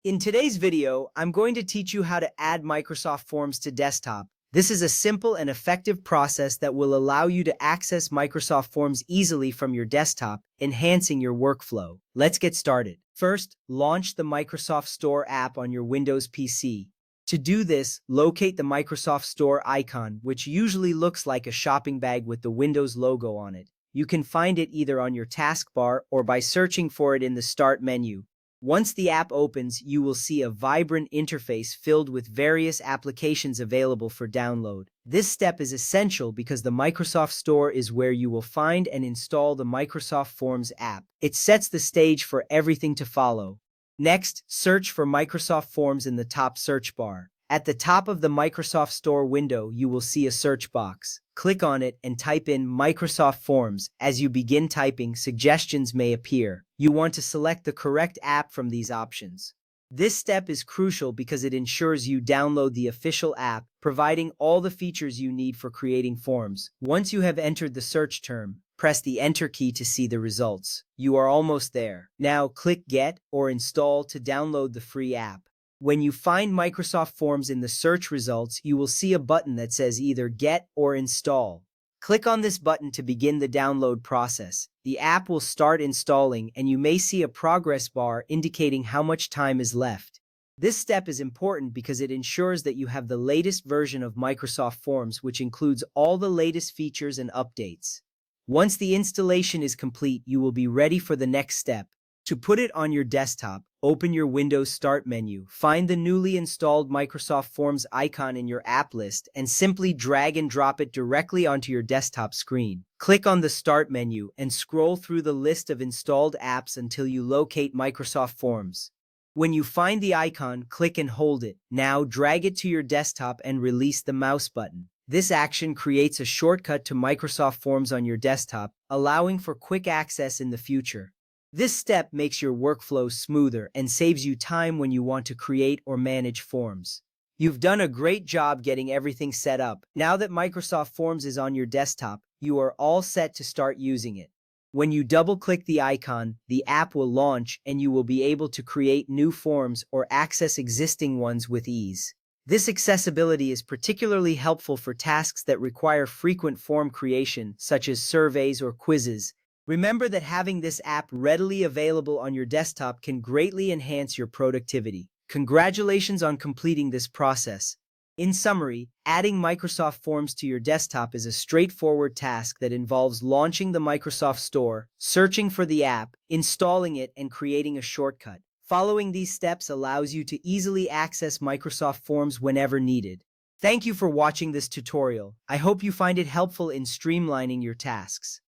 In today's video, I'm going to teach you how to add Microsoft Forms to desktop. This is a simple and effective process that will allow you to access Microsoft Forms easily from your desktop, enhancing your workflow. Let's get started. First, launch the Microsoft Store app on your Windows PC. To do this, locate the Microsoft Store icon, which usually looks like a shopping bag with the Windows logo on it. You can find it either on your taskbar or by searching for it in the Start menu. Once the app opens, you will see a vibrant interface filled with various applications available for download. This step is essential because the Microsoft Store is where you will find and install the Microsoft Forms app. It sets the stage for everything to follow. Next, search for Microsoft Forms in the top search bar. At the top of the Microsoft Store window, you will see a search box. Click on it and type in Microsoft Forms. As you begin typing, suggestions may appear. You want to select the correct app from these options. This step is crucial because it ensures you download the official app, providing all the features you need for creating forms. Once you have entered the search term, press the Enter key to see the results. You are almost there. Now click Get or Install to download the free app. When you find Microsoft Forms in the search results, you will see a button that says either Get or Install. Click on this button to begin the download process. The app will start installing, and you may see a progress bar indicating how much time is left. This step is important because it ensures that you have the latest version of Microsoft Forms, which includes all the latest features and updates. Once the installation is complete, you will be ready for the next step. To put it on your desktop, open your Windows Start menu, find the newly installed Microsoft Forms icon in your app list, and simply drag and drop it directly onto your desktop screen. Click on the Start menu and scroll through the list of installed apps until you locate Microsoft Forms. When you find the icon, click and hold it. Now drag it to your desktop and release the mouse button. This action creates a shortcut to Microsoft Forms on your desktop, allowing for quick access in the future. This step makes your workflow smoother and saves you time when you want to create or manage forms. You've done a great job getting everything set up. Now that Microsoft Forms is on your desktop, you are all set to start using it. When you double-click the icon, the app will launch and you will be able to create new forms or access existing ones with ease. This accessibility is particularly helpful for tasks that require frequent form creation, such as surveys or quizzes. Remember that having this app readily available on your desktop can greatly enhance your productivity. Congratulations on completing this process. In summary, adding Microsoft Forms to your desktop is a straightforward task that involves launching the Microsoft Store, searching for the app, installing it, and creating a shortcut. Following these steps allows you to easily access Microsoft Forms whenever needed. Thank you for watching this tutorial. I hope you find it helpful in streamlining your tasks.